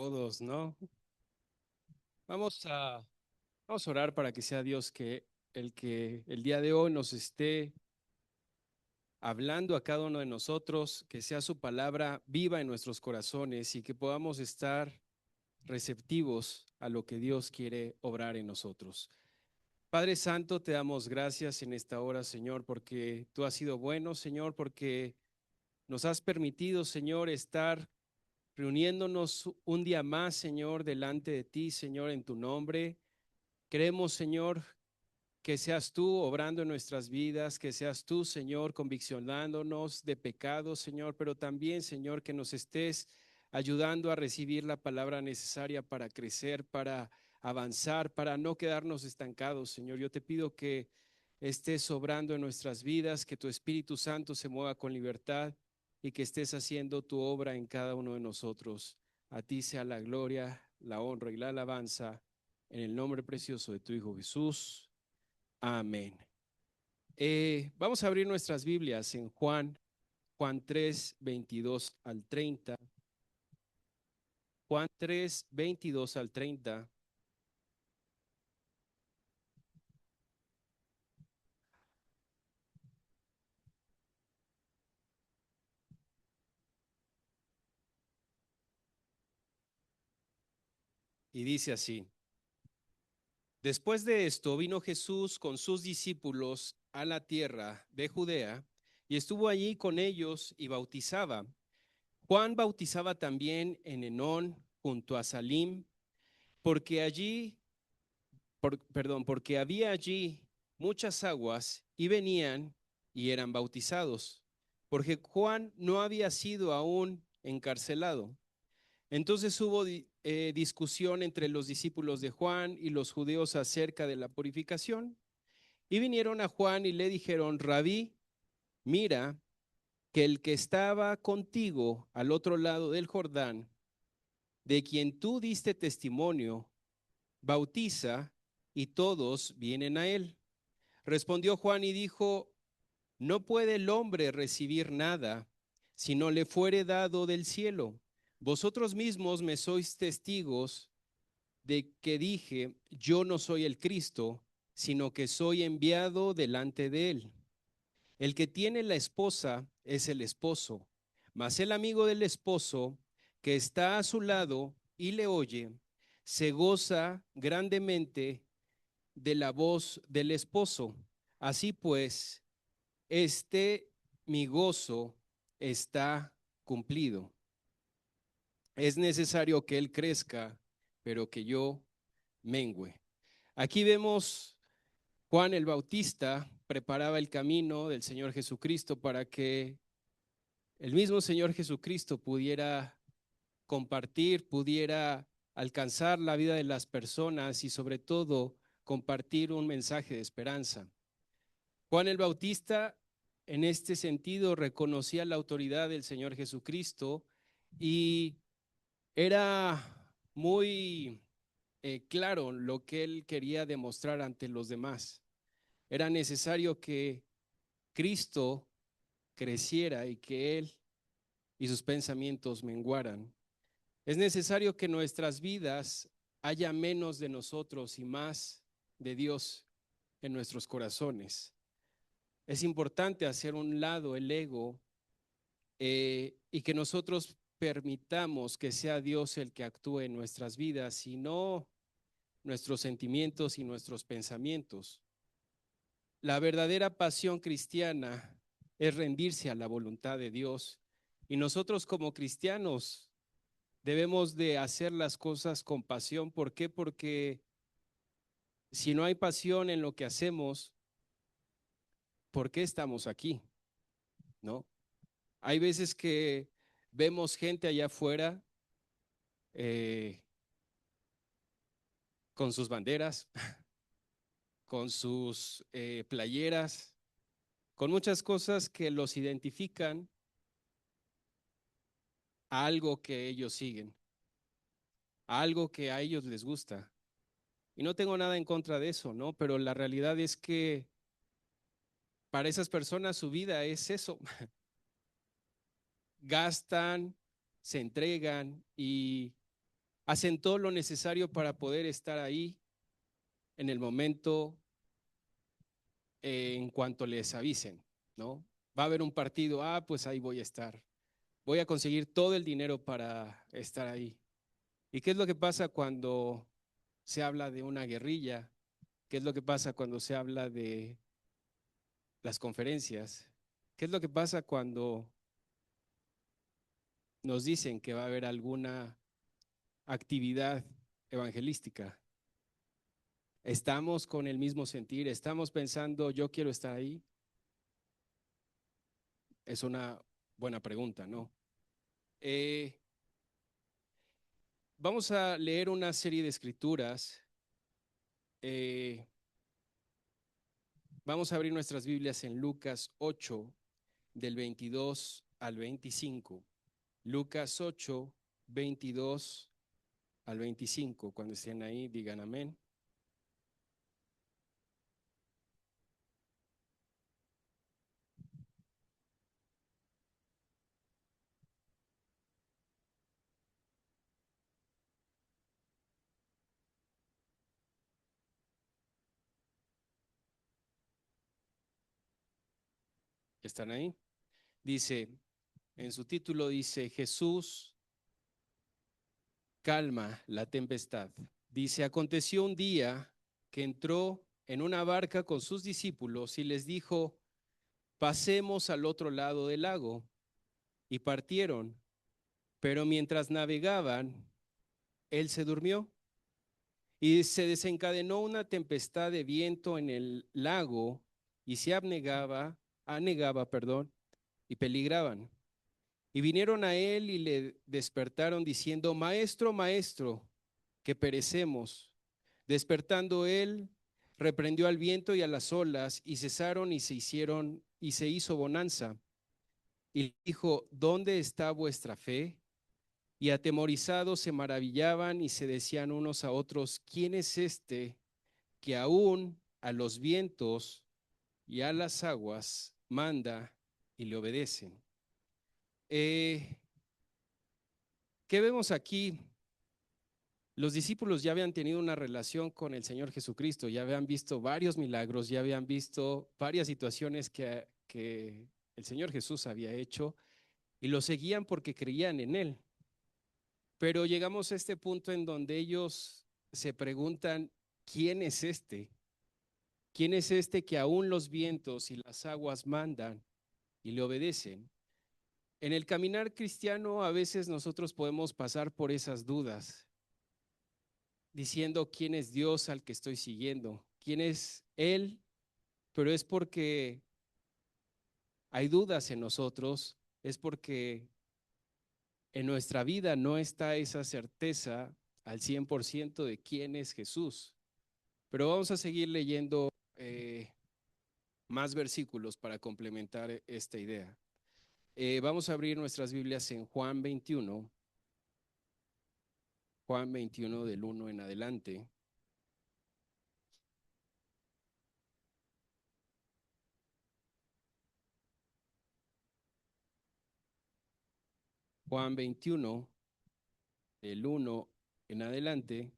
Todos, ¿no? Vamos a, vamos a orar para que sea Dios que el día de hoy nos esté hablando a cada uno de nosotros, que sea su palabra viva en nuestros corazones y que podamos estar receptivos a lo que Dios quiere obrar en nosotros. Padre Santo, te damos gracias en esta hora, Señor, porque tú has sido bueno, Señor, porque nos has permitido, Señor, estar reuniéndonos un día más, Señor, delante de ti, Señor, en tu nombre. Queremos, Señor, que seas tú obrando en nuestras vidas, que seas tú, Señor, conviccionándonos de pecado, Señor, pero también, Señor, que nos estés ayudando a recibir la palabra necesaria para crecer, para avanzar, para no quedarnos estancados, Señor. Yo te pido que estés obrando en nuestras vidas, que tu Espíritu Santo se mueva con libertad y que estés haciendo tu obra en cada uno de nosotros. A ti sea la gloria, la honra y la alabanza en el nombre precioso de tu Hijo Jesús. Amén. Vamos a abrir nuestras Biblias en Juan 3, 22 al 30. Juan 3, 22 al 30. Y dice así: Después de esto vino Jesús con sus discípulos a la tierra de Judea y estuvo allí con ellos y bautizaba. Juan bautizaba también en Enón junto a Salim, porque porque había allí muchas aguas y venían y eran bautizados, porque Juan no había sido aún encarcelado. Entonces hubo discusión entre los discípulos de Juan y los judíos acerca de la purificación. Y vinieron a Juan y le dijeron: Rabí, mira que el que estaba contigo al otro lado del Jordán, de quien tú diste testimonio, bautiza, y todos vienen a él. Respondió Juan y dijo: No puede el hombre recibir nada si no le fuere dado del cielo. Vosotros mismos me sois testigos de que dije: Yo no soy el Cristo, sino que soy enviado delante de él. El que tiene la esposa es el esposo, mas el amigo del esposo que está a su lado y le oye, se goza grandemente de la voz del esposo. Así pues, este mi gozo está cumplido. Es necesario que él crezca, pero que yo mengüe. Aquí vemos Juan el Bautista preparaba el camino del Señor Jesucristo para que el mismo Señor Jesucristo pudiera compartir, pudiera alcanzar la vida de las personas y sobre todo compartir un mensaje de esperanza. Juan el Bautista en este sentido reconocía la autoridad del Señor Jesucristo y era muy claro lo que él quería demostrar ante los demás. Era necesario que Cristo creciera y que él y sus pensamientos menguaran. Es necesario que en nuestras vidas haya menos de nosotros y más de Dios en nuestros corazones. Es importante hacer un lado el ego y que nosotros permitamos que sea Dios el que actúe en nuestras vidas y no nuestros sentimientos y nuestros pensamientos. La verdadera pasión cristiana es rendirse a la voluntad de Dios y nosotros como cristianos debemos de hacer las cosas con pasión. ¿Por qué? Porque si no hay pasión en lo que hacemos, ¿por qué estamos aquí? ¿No? Hay veces que vemos gente allá afuera eh, con sus banderas, con sus playeras, con muchas cosas que los identifican a algo que ellos siguen, a algo que a ellos les gusta. Y no tengo nada en contra de eso, ¿no? Pero la realidad es que para esas personas su vida es eso. Gastan, se entregan y hacen todo lo necesario para poder estar ahí en el momento en cuanto les avisen, ¿no? Va a haber un partido, pues ahí voy a estar. Voy a conseguir todo el dinero para estar ahí. ¿Y qué es lo que pasa cuando se habla de una guerrilla? ¿Qué es lo que pasa cuando se habla de las conferencias? ¿Qué es lo que pasa cuando nos dicen que va a haber alguna actividad evangelística? ¿Estamos con el mismo sentir? ¿Estamos pensando, yo quiero estar ahí? Es una buena pregunta, ¿no? Eh, Vamos a leer una serie de escrituras. Eh, Vamos a abrir nuestras Biblias en Lucas 8, del 22 al 25. Lucas 8, 22 al 25. Cuando estén ahí, digan amén. ¿Están ahí? Dice, en su título dice, Jesús calma la tempestad. Dice, aconteció un día que entró en una barca con sus discípulos y les dijo, pasemos al otro lado del lago. Y partieron, pero mientras navegaban, él se durmió y se desencadenó una tempestad de viento en el lago y se anegaba, perdón, y peligraban. Y vinieron a él y le despertaron diciendo, Maestro, maestro, que perecemos. Despertando él, reprendió al viento y a las olas, y cesaron y se hizo bonanza. Y dijo, ¿dónde está vuestra fe? Y atemorizados se maravillaban y se decían unos a otros, ¿quién es este que aún a los vientos y a las aguas manda y le obedecen? Eh, ¿Qué vemos aquí? Los discípulos ya habían tenido una relación con el Señor Jesucristo, ya habían visto varios milagros, ya habían visto varias situaciones que el Señor Jesús había hecho y lo seguían porque creían en Él. Pero llegamos a este punto en donde ellos se preguntan, ¿quién es este? ¿Quién es este que aún los vientos y las aguas mandan y le obedecen? En el caminar cristiano a veces nosotros podemos pasar por esas dudas, diciendo quién es Dios al que estoy siguiendo, quién es Él, pero es porque hay dudas en nosotros, es porque en nuestra vida no está esa certeza al 100% de quién es Jesús. Pero vamos a seguir leyendo más versículos para complementar esta idea. Vamos a abrir nuestras Biblias en Juan 21 del 1 en adelante. Juan 21 del 1 en adelante.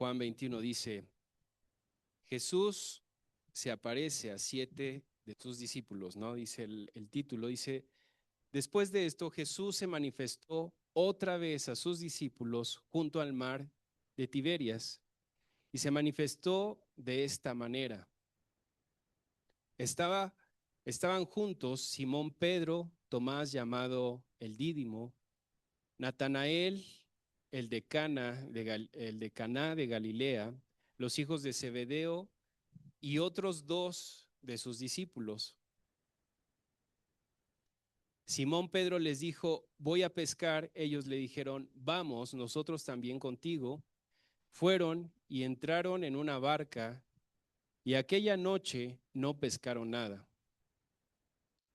Juan 21 dice, Jesús se aparece a 7 de sus discípulos, ¿no? Dice el título, dice, después de esto Jesús se manifestó otra vez a sus discípulos junto al mar de Tiberias y se manifestó de esta manera. Estaba, estaban juntos Simón Pedro, Tomás llamado el Dídimo, Natanael, el de Caná de Galilea, los hijos de Zebedeo y otros dos de sus discípulos. Simón Pedro les dijo, voy a pescar. Ellos le dijeron, vamos, nosotros también contigo. Fueron y entraron en una barca y aquella noche no pescaron nada.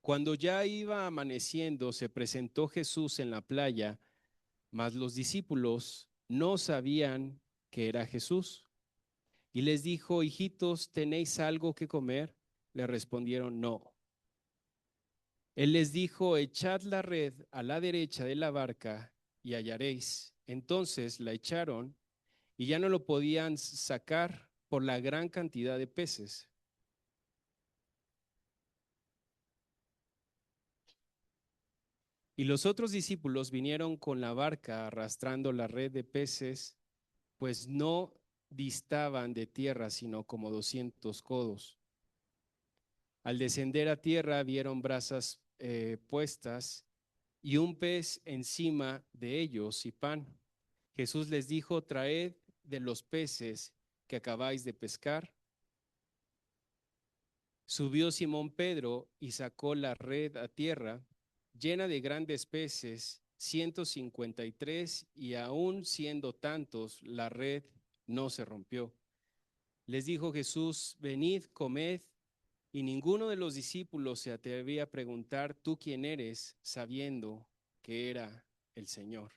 Cuando ya iba amaneciendo, se presentó Jesús en la playa, mas los discípulos no sabían que era Jesús. Y les dijo: hijitos, ¿tenéis algo que comer? Le respondieron: no. Él les dijo: echad la red a la derecha de la barca y hallaréis. Entonces la echaron y ya no lo podían sacar por la gran cantidad de peces. Y los otros discípulos vinieron con la barca arrastrando la red de peces, pues no distaban de tierra sino como 200 codos. Al descender a tierra vieron brasas puestas y un pez encima de ellos y pan. Jesús les dijo: traed de los peces que acabáis de pescar. Subió Simón Pedro y sacó la red a tierra, llena de grandes peces, 153, y aun siendo tantos, la red no se rompió. Les dijo Jesús: venid, comed. Y ninguno de los discípulos se atrevía a preguntar: ¿tú quién eres?, sabiendo que era el Señor.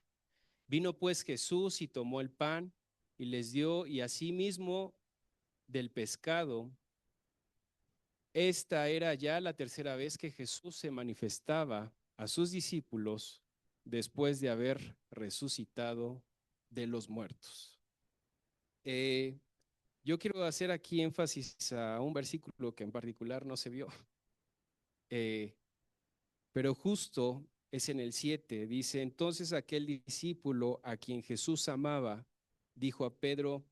Vino pues Jesús y tomó el pan y les dio, y asimismo del pescado. Esta era ya la tercera vez que Jesús se manifestaba a sus discípulos después de haber resucitado de los muertos. Eh, yo quiero hacer aquí énfasis a un versículo que en particular no se vio, eh, pero justo es en el 7. Dice: entonces aquel discípulo a quien Jesús amaba dijo a Pedro: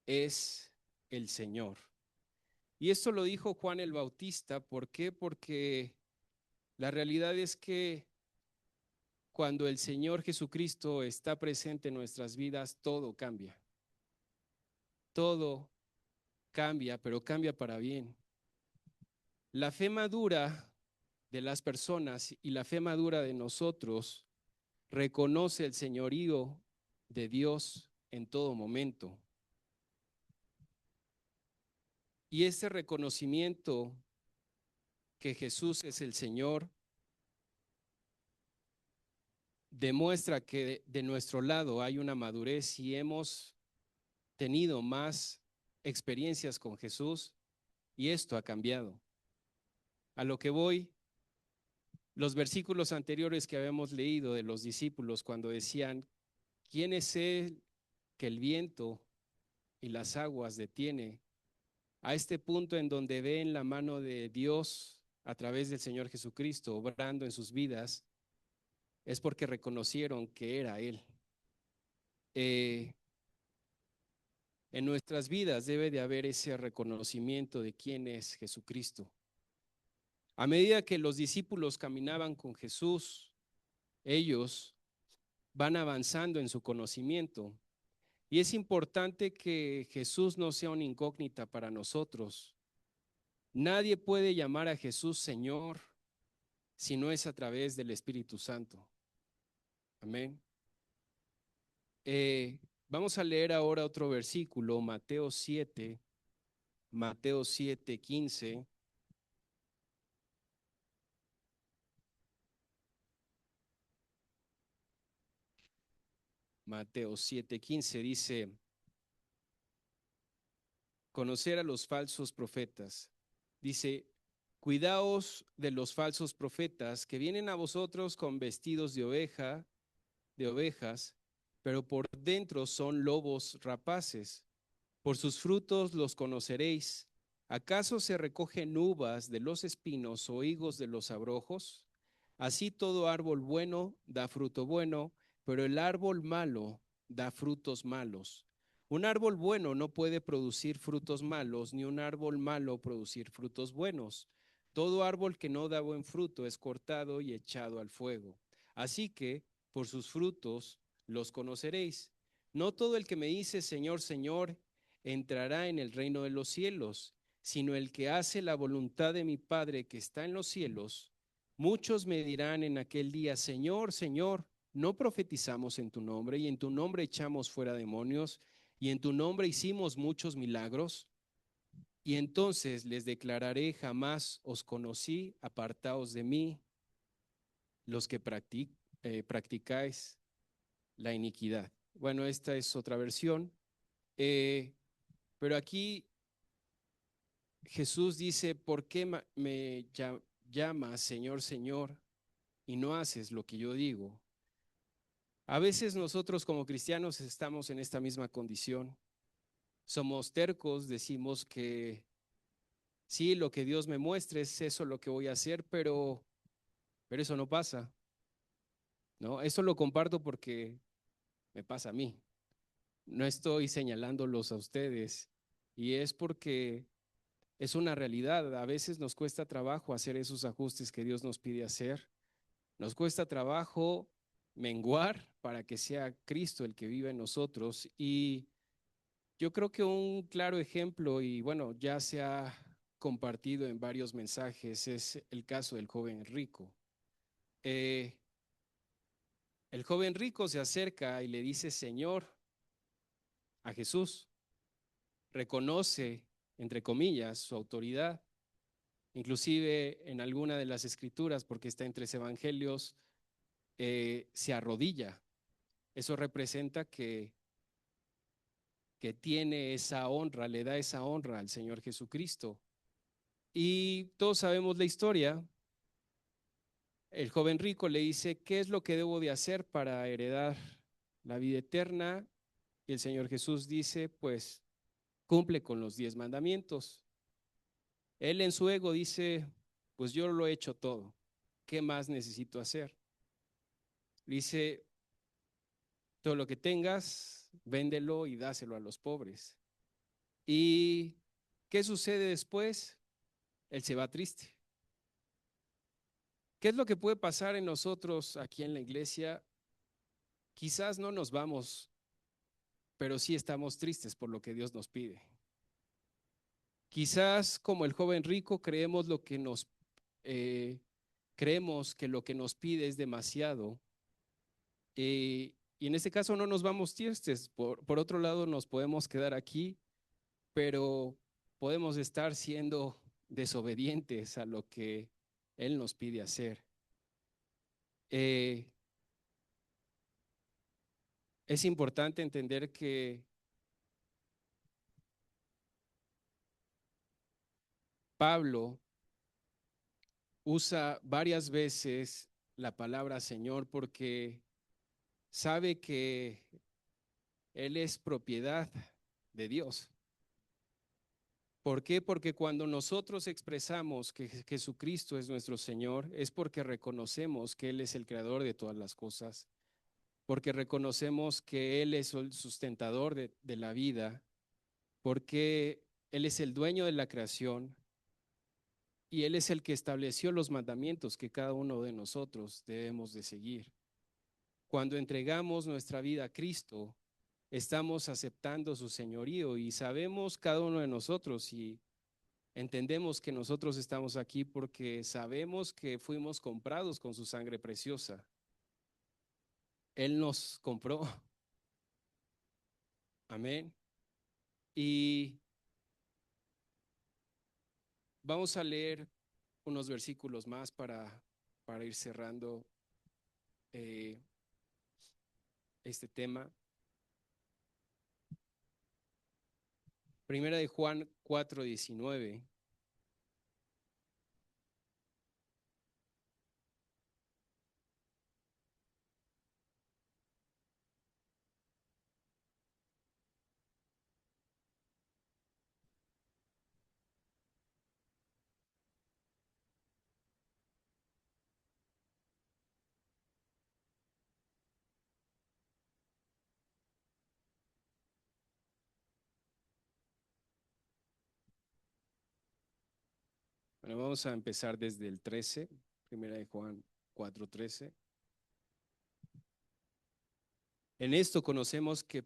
es el Señor. Y esto lo dijo Juan el Bautista. ¿Por qué? Porque la realidad es que cuando el Señor Jesucristo está presente en nuestras vidas, todo cambia. Todo cambia, pero cambia para bien. La fe madura de las personas y la fe madura de nosotros reconoce el señorío de Dios en todo momento. Y ese reconocimiento que Jesús es el Señor demuestra que de nuestro lado hay una madurez y hemos tenido más experiencias con Jesús, y esto ha cambiado. A lo que voy, los versículos anteriores que habíamos leído de los discípulos cuando decían: ¿quién es él que el viento y las aguas detiene? A este punto en donde ven la mano de Dios a través del Señor Jesucristo obrando en sus vidas, es porque reconocieron que era Él. En nuestras vidas debe de haber ese reconocimiento de quién es Jesucristo. A medida que los discípulos caminaban con Jesús, ellos van avanzando en su conocimiento. Y es importante que Jesús no sea una incógnita para nosotros. Nadie puede llamar a Jesús Señor si no es a través del Espíritu Santo. Amén. Vamos a leer ahora otro versículo, Mateo 7:15. Mateo 7:15 dice: conocer a los falsos profetas. Dice: cuidaos de los falsos profetas que vienen a vosotros con vestidos de ovejas, pero por dentro son lobos rapaces. Por sus frutos los conoceréis. ¿Acaso se recogen uvas de los espinos o higos de los abrojos? Así todo árbol bueno da fruto bueno, pero el árbol malo da frutos malos. Un árbol bueno no puede producir frutos malos, ni un árbol malo producir frutos buenos. Todo árbol que no da buen fruto es cortado y echado al fuego. Así que por sus frutos los conoceréis. No todo el que me dice Señor, Señor, entrará en el reino de los cielos, sino el que hace la voluntad de mi Padre que está en los cielos. Muchos me dirán en aquel día: Señor, Señor, ¿no profetizamos en tu nombre, y en tu nombre echamos fuera demonios, y en tu nombre hicimos muchos milagros? Y entonces les declararé, jamás os conocí, apartaos de mí, los que practicáis la iniquidad. Bueno, esta es otra versión, eh, pero aquí Jesús dice, ¿por qué me llamas Señor, Señor, y no haces lo que yo digo? A veces nosotros como cristianos estamos en esta misma condición. Somos tercos, decimos que sí, lo que Dios me muestre es eso lo que voy a hacer, pero eso no pasa, ¿no? Eso lo comparto porque me pasa a mí. No estoy señalándolos a ustedes y es porque es una realidad. A veces nos cuesta trabajo hacer esos ajustes que Dios nos pide hacer. Nos cuesta trabajo menguar para que sea Cristo el que vive en nosotros. Y yo creo que un claro ejemplo, y bueno, ya se ha compartido en varios mensajes, es el caso del joven rico. Eh, el joven rico se acerca y le dice Señor a Jesús, reconoce, entre comillas, su autoridad. Inclusive en alguna de las escrituras, porque está en 3 evangelios, se arrodilla. Eso representa que tiene esa honra, le da esa honra al Señor Jesucristo. Y todos sabemos la historia. El joven rico le dice, ¿qué es lo que debo de hacer para heredar la vida eterna? Y el Señor Jesús dice, pues cumple con los 10 mandamientos. Él en su ego dice, pues yo lo he hecho todo. ¿Qué más necesito hacer? Dice, todo lo que tengas, véndelo y dáselo a los pobres. ¿Y qué sucede después? Él se va triste. ¿Qué es lo que puede pasar en nosotros aquí en la iglesia? Quizás no nos vamos, pero sí estamos tristes por lo que Dios nos pide. Quizás como el joven rico eh, creemos que lo que nos pide es demasiado. Y en este caso no nos vamos tristes. Por otro lado, nos podemos quedar aquí, pero podemos estar siendo desobedientes a lo que Él nos pide hacer. Eh, es importante entender que Pablo usa varias veces la palabra Señor porque sabe que Él es propiedad de Dios. ¿Por qué? Porque cuando nosotros expresamos que Jesucristo es nuestro Señor, es porque reconocemos que Él es el creador de todas las cosas, porque reconocemos que Él es el sustentador de la vida, porque Él es el dueño de la creación y Él es el que estableció los mandamientos que cada uno de nosotros debemos de seguir. Cuando entregamos nuestra vida a Cristo, estamos aceptando su señorío y sabemos cada uno de nosotros y entendemos que nosotros estamos aquí porque sabemos que fuimos comprados con su sangre preciosa. Él nos compró. Amén. Y vamos a leer unos versículos más para ir cerrando eh, este tema. Primera de Juan 4:19. Bueno, vamos a empezar desde el 13. Primera de Juan 4:13. En esto conocemos que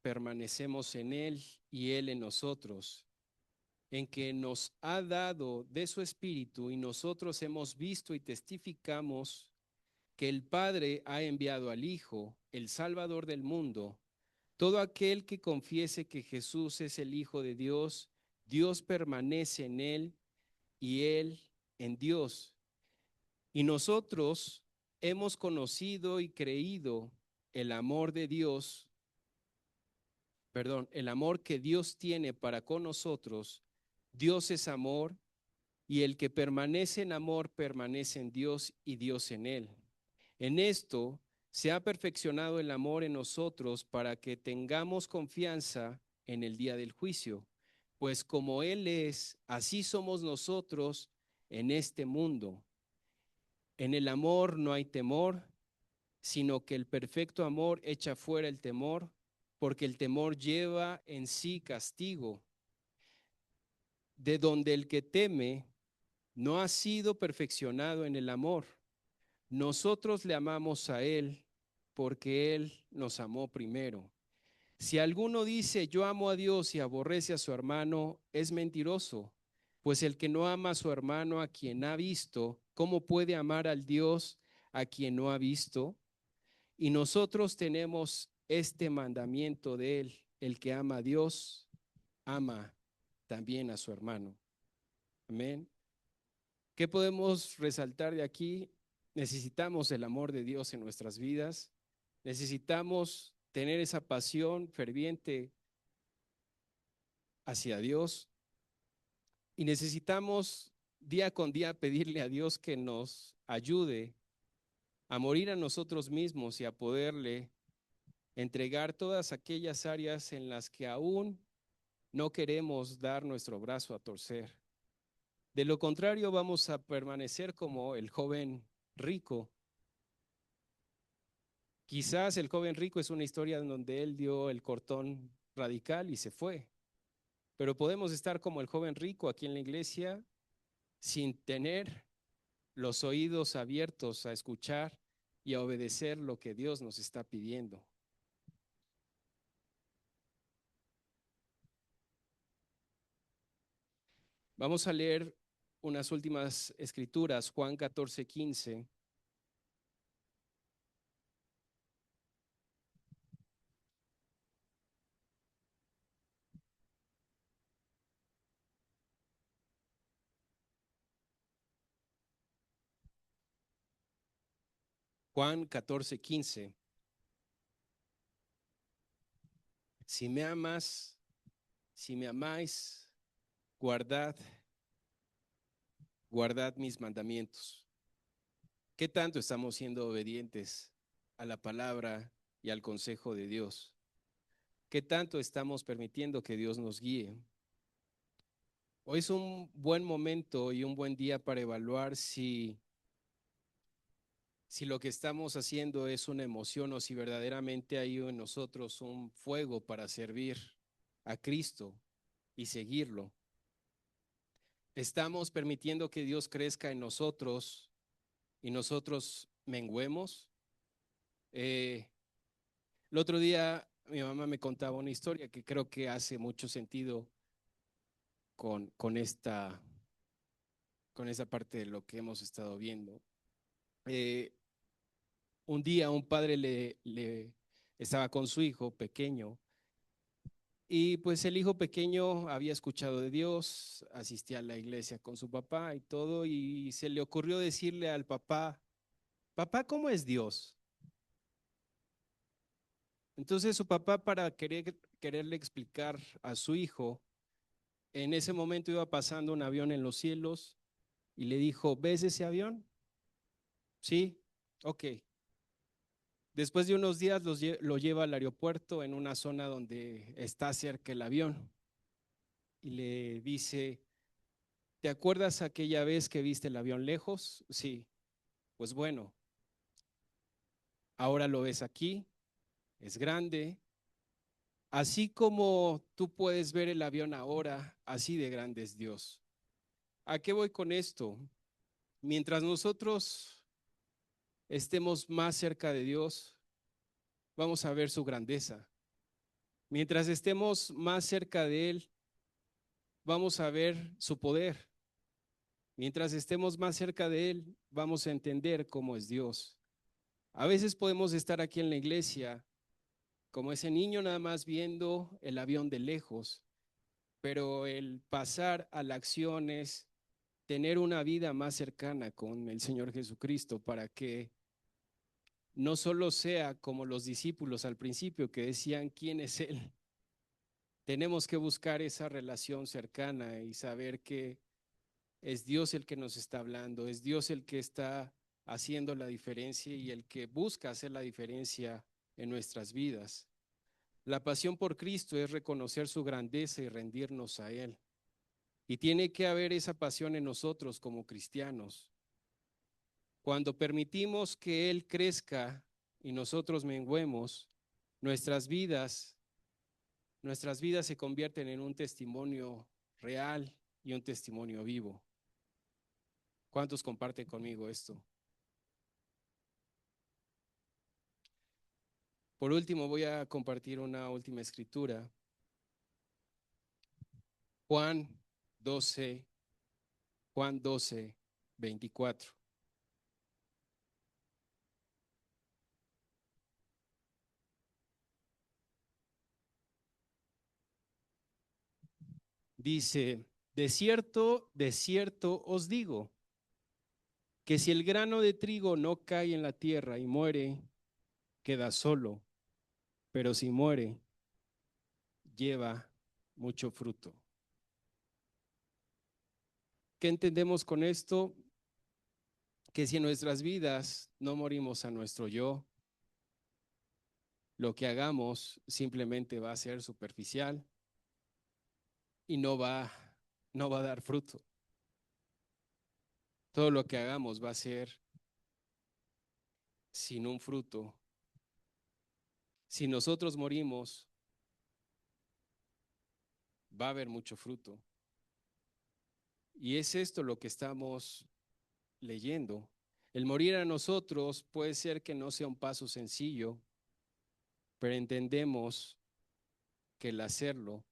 permanecemos en Él y Él en nosotros, en que nos ha dado de su Espíritu y nosotros hemos visto y testificamos que el Padre ha enviado al Hijo, el Salvador del mundo. Todo aquel que confiese que Jesús es el Hijo de Dios, Dios permanece en él y él en Dios. Y nosotros hemos conocido y creído el amor de Dios, el amor que Dios tiene para con nosotros. Dios es amor y el que permanece en amor permanece en Dios y Dios en él. En esto se ha perfeccionado el amor en nosotros para que tengamos confianza en el día del juicio, pues como Él es, así somos nosotros en este mundo. En el amor no hay temor, sino que el perfecto amor echa fuera el temor, porque el temor lleva en sí castigo, de donde el que teme no ha sido perfeccionado en el amor. Nosotros le amamos a Él porque Él nos amó primero. Si alguno dice yo amo a Dios y aborrece a su hermano, es mentiroso, pues el que no ama a su hermano a quien ha visto, ¿cómo puede amar al Dios a quien no ha visto? Y nosotros tenemos este mandamiento de Él: el que ama a Dios, ama también a su hermano. Amén. ¿Qué podemos resaltar de aquí? Necesitamos el amor de Dios en nuestras vidas. Necesitamos tener esa pasión ferviente hacia Dios y necesitamos día con día pedirle a Dios que nos ayude a morir a nosotros mismos y a poderle entregar todas aquellas áreas en las que aún no queremos dar nuestro brazo a torcer. De lo contrario, vamos a permanecer como el joven rico. Quizás el joven rico es una historia en donde él dio el cortón radical y se fue, pero podemos estar como el joven rico aquí en la iglesia sin tener los oídos abiertos a escuchar y a obedecer lo que Dios nos está pidiendo. Vamos a leer unas últimas escrituras, Juan 14:15. Juan 14:15. Si me amas, si me amáis, guardad, guardad mis mandamientos. ¿Qué tanto estamos siendo obedientes a la palabra y al consejo de Dios? ¿Qué tanto estamos permitiendo que Dios nos guíe? Hoy es un buen momento y un buen día para evaluar si lo que estamos haciendo es una emoción o si verdaderamente hay en nosotros un fuego para servir a Cristo y seguirlo. ¿Estamos permitiendo que Dios crezca en nosotros y nosotros menguemos? El otro día mi mamá me contaba una historia que creo que hace mucho sentido con esta parte de lo que hemos estado viendo. Eh, un día un padre le estaba con su hijo pequeño y pues el hijo pequeño había escuchado de Dios, asistía a la iglesia con su papá y todo, y se le ocurrió decirle al papá: papá, ¿cómo es Dios? Entonces su papá, para quererle explicar a su hijo, en ese momento iba pasando un avión en los cielos y le dijo: ¿ves ese avión? Sí, ok. Después de unos días lo lleva al aeropuerto en una zona donde está cerca el avión y le dice: ¿te acuerdas aquella vez que viste el avión lejos? Sí, pues bueno, ahora lo ves aquí, es grande. Así como tú puedes ver el avión ahora, así de grande es Dios. ¿A qué voy con esto? Mientras nosotros estemos más cerca de Dios, vamos a ver su grandeza. Mientras estemos más cerca de Él, vamos a ver su poder. Mientras estemos más cerca de Él, vamos a entender cómo es Dios. A veces podemos estar aquí en la iglesia como ese niño nada más viendo el avión de lejos, pero el pasar a la acción es tener una vida más cercana con el Señor Jesucristo para que no solo sea como los discípulos al principio que decían quién es Él. Tenemos que buscar esa relación cercana y saber que es Dios el que nos está hablando, es Dios el que está haciendo la diferencia y el que busca hacer la diferencia en nuestras vidas. La pasión por Cristo es reconocer su grandeza y rendirnos a Él. Y tiene que haber esa pasión en nosotros como cristianos. Cuando permitimos que Él crezca y nosotros menguemos, nuestras vidas, nuestras vidas se convierten en un testimonio real y un testimonio vivo. ¿Cuántos comparten conmigo esto? Por último, voy a compartir una última escritura. Juan 12, Juan 12, 24. Dice, de cierto os digo, que si el grano de trigo no cae en la tierra y muere, queda solo, pero si muere, lleva mucho fruto. ¿Qué entendemos con esto? Que si en nuestras vidas no morimos a nuestro yo, lo que hagamos simplemente va a ser superficial y no va a dar fruto. Todo lo que hagamos va a ser sin un fruto. Si nosotros morimos, va a haber mucho fruto. Y es esto lo que estamos leyendo. El morir a nosotros puede ser que no sea un paso sencillo, pero entendemos que el hacerlo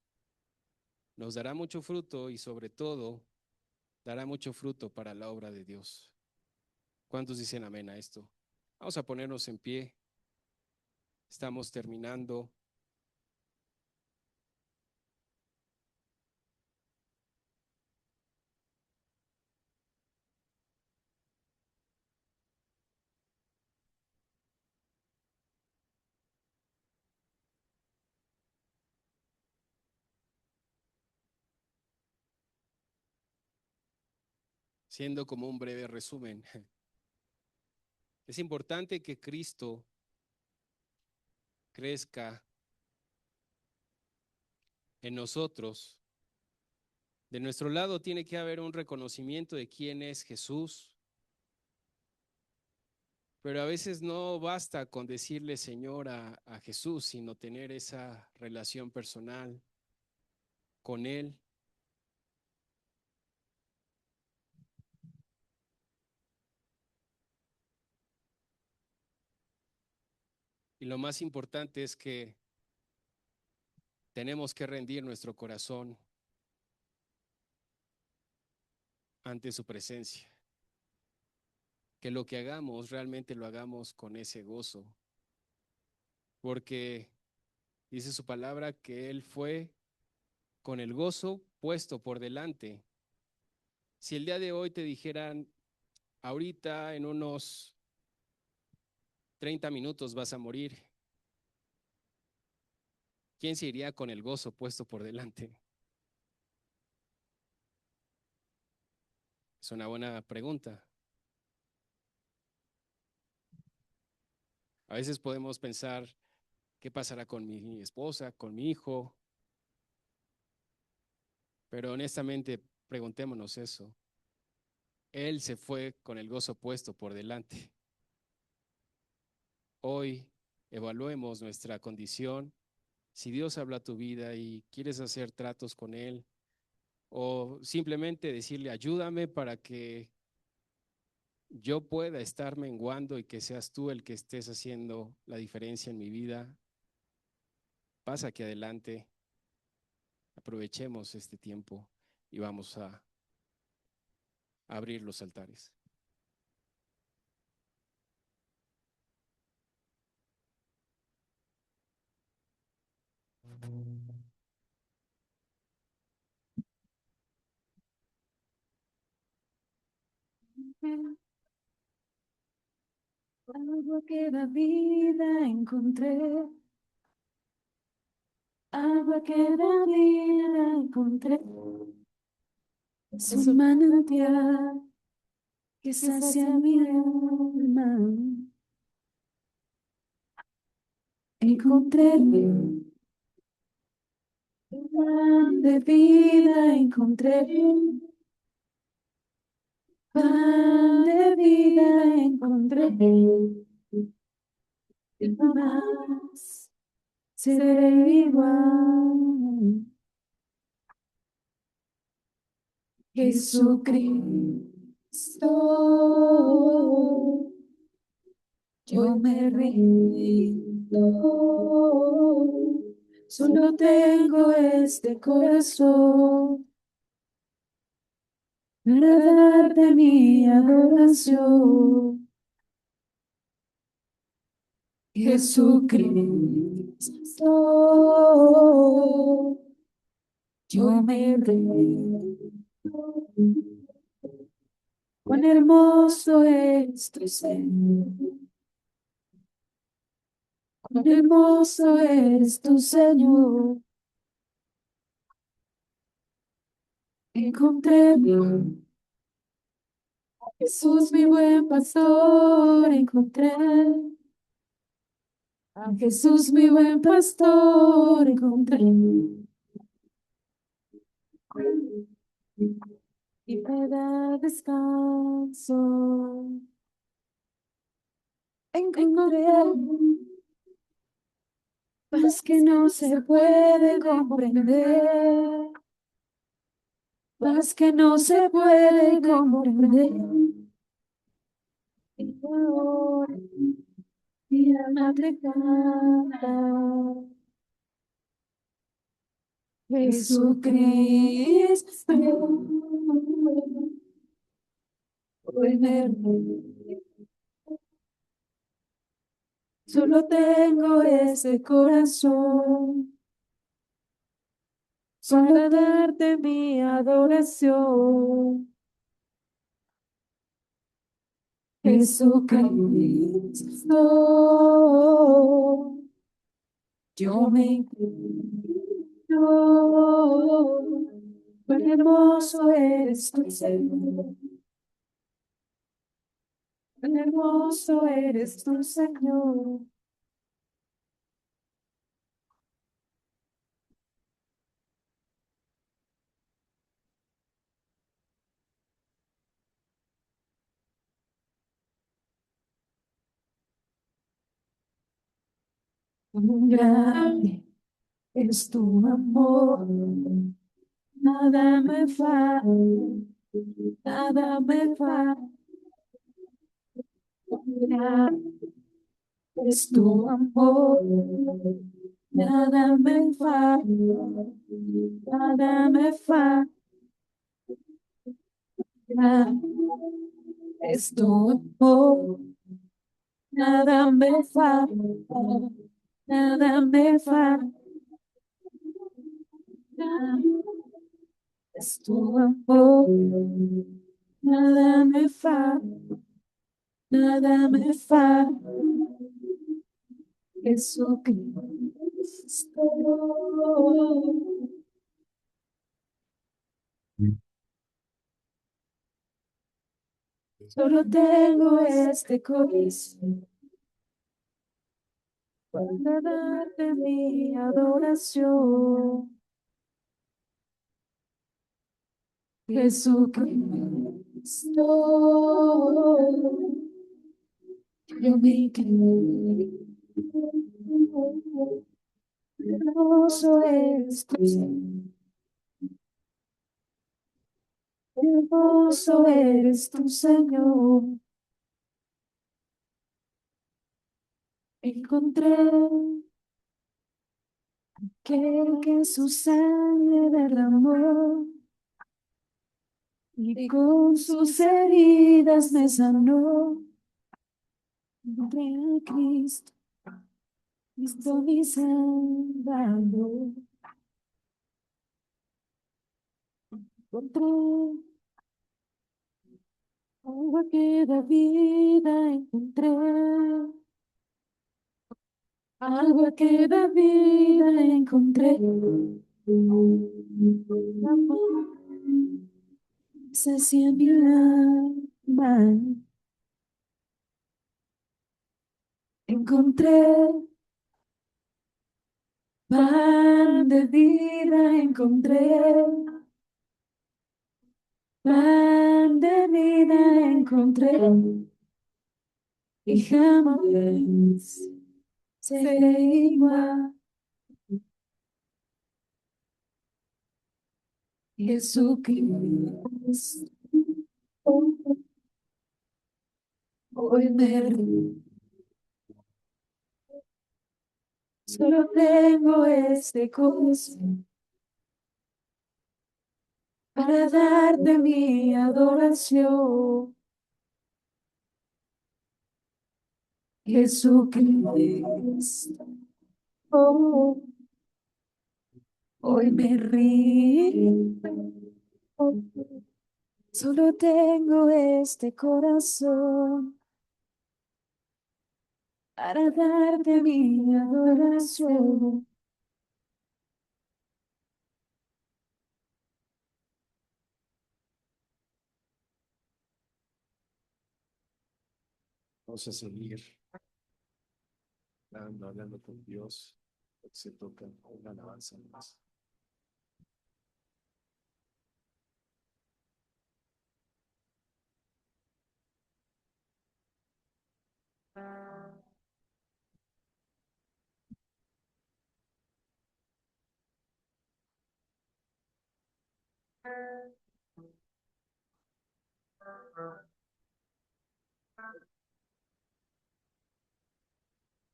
nos dará mucho fruto y sobre todo dará mucho fruto para la obra de Dios. ¿Cuántos dicen amén a esto? Vamos a ponernos en pie. Estamos terminando. Siendo como un breve resumen. Es importante que Cristo crezca en nosotros. De nuestro lado tiene que haber un reconocimiento de quién es Jesús, pero a veces no basta con decirle Señor a Jesús, sino tener esa relación personal con Él. Y lo más importante es que tenemos que rendir nuestro corazón ante su presencia. Que lo que hagamos realmente lo hagamos con ese gozo, porque dice su palabra que Él fue con el gozo puesto por delante. Si el día de hoy te dijeran, ahorita en unos 30 minutos vas a morir, ¿quién se iría con el gozo puesto por delante? Es una buena pregunta. A veces podemos pensar, ¿qué pasará con mi esposa, con mi hijo? Pero honestamente, preguntémonos eso. Él se fue con el gozo puesto por delante. Hoy evaluemos nuestra condición. Si Dios habla a tu vida y quieres hacer tratos con Él, o simplemente decirle, ayúdame para que yo pueda estar menguando y que seas tú el que estés haciendo la diferencia en mi vida, pasa aquí adelante, aprovechemos este tiempo y vamos a abrir los altares. Agua que da vida encontré, agua que da vida encontré. Es un manantial que sacia mi alma. Encontré pan de vida, encontré pan de vida, encontré. Y más seré igual. Jesucristo, yo me rindo. Solo tengo este corazón para darte mi adoración. Jesucristo, yo me rindo. Cuán hermoso es tu Señor, cuán hermoso es tu Señor. Encontré a Jesús, mi buen pastor, encontré a Jesús, mi buen pastor, encontré. Y me da descanso. Encontré paz que no se puede comprender, paz que no se puede comprender. Y ahora mi alma te canta. Jesucristo, hoy me rindo. Solo tengo ese corazón para darte mi adoración. Jesucristo, yo me inclino. Cuán hermoso eres tu Señor. Cuán hermoso eres tu Señor. Cuán grande es tu amor. Nada me falta, nada me falta. Es tu amor, nada me falta, nada me falta. Es tu amor, nada me falta, nada me falta. Es tu amor, nada me falta, nada me falta. Jesucristo. Solo tengo este corazón para darte mi adoración. Jesucristo, yo me inclino. Hermoso eres tu Señor. Hermoso eres tu Señor. Encontré que su sangre derramó y con sus heridas me sanó. Encontré a Cristo, Cristo mi Salvador. Encontré Agua que da vida encontré. Agua que da vida encontré. Sacia mi alma. Encontré pan de vida, encontré pan de vida, encontré y jamás seré igual. Jesucristo, hoy me rindo. Solo tengo este corazón para darte mi adoración. Jesucristo, oh, hoy me rindo. Solo tengo este corazón para darte mi adoración. Vamos a seguir hablando con Dios. Se toca una alabanza más.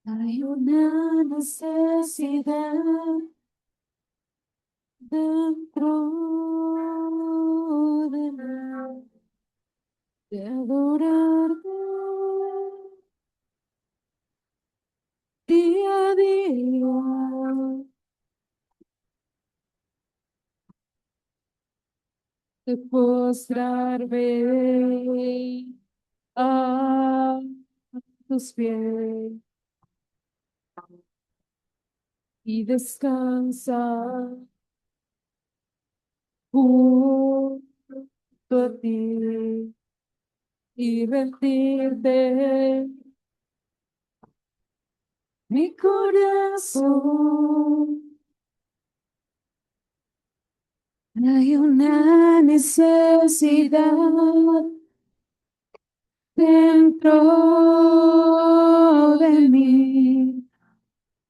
Hay una necesidad dentro de mí de adorarte día a día, de postrarme a tus pies y descansar junto a ti y rendirte mi corazón. Hay una necesidad dentro de mí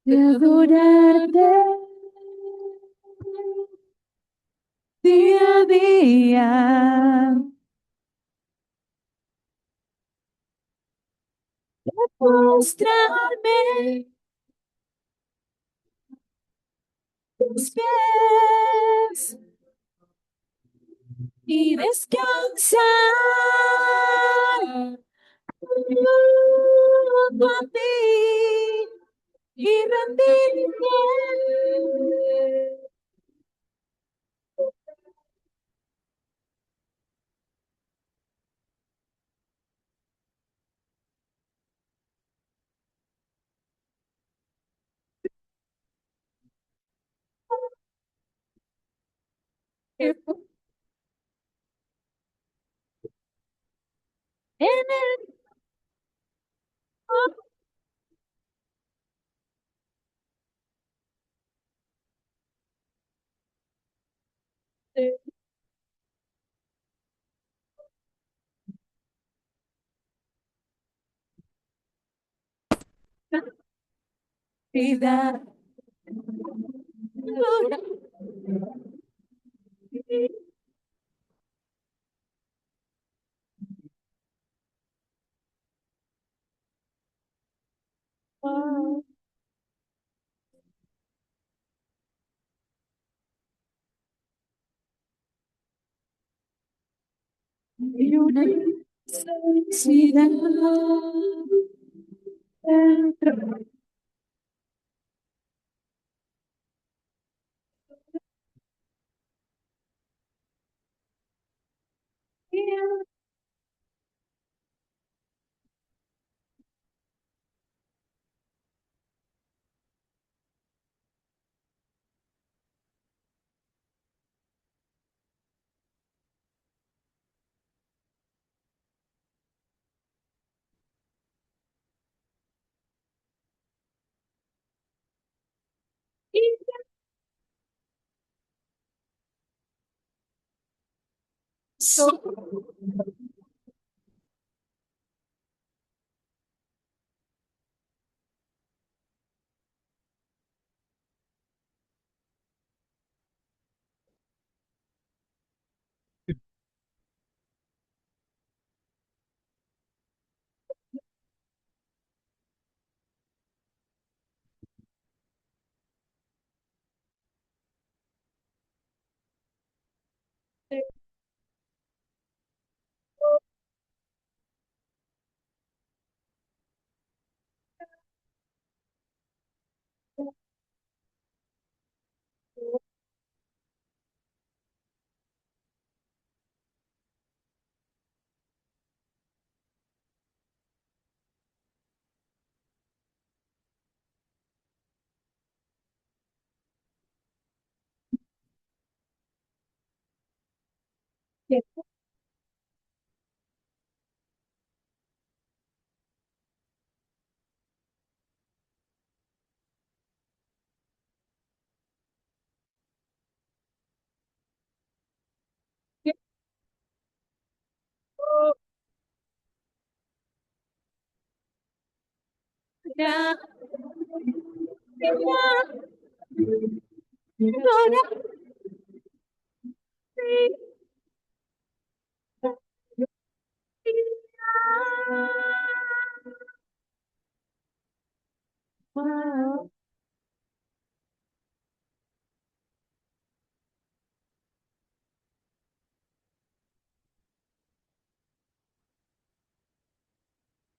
de adorarte día a día, mostrarme tus pies y descansar junto a ti y rendirme en el monte vida. Y una necesidad dentro de mí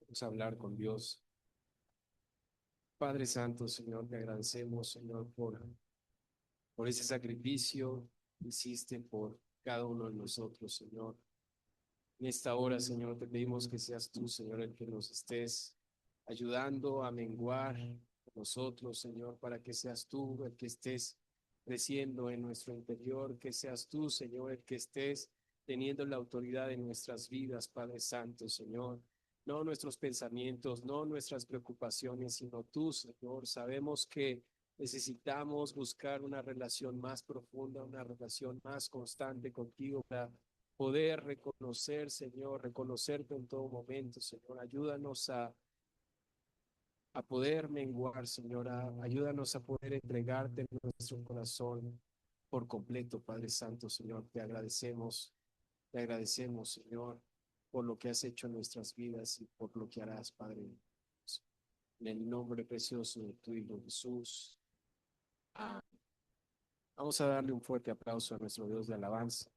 Vamos a hablar con Dios. Padre Santo, Señor, te agradecemos, Señor, por ese sacrificio que hiciste por cada uno de nosotros, Señor. En esta hora, Señor, te pedimos que seas tú, Señor, el que nos estés ayudando a menguar nosotros, Señor, para que seas tú el que estés creciendo en nuestro interior, que seas tú, Señor, el que estés teniendo la autoridad en nuestras vidas, Padre Santo, Señor. No nuestros pensamientos, no nuestras preocupaciones, sino tú, Señor. Sabemos que necesitamos buscar una relación más profunda, una relación más constante contigo para poder reconocer, Señor, reconocerte en todo momento, Señor. Ayúdanos a poder menguar, Señor. Ayúdanos a poder entregarte nuestro corazón por completo, Padre Santo, Señor. Te agradecemos, Señor, por lo que has hecho en nuestras vidas y por lo que harás, Padre. En el nombre precioso de tu Hijo Jesús. Vamos a darle un fuerte aplauso a nuestro Dios de alabanza.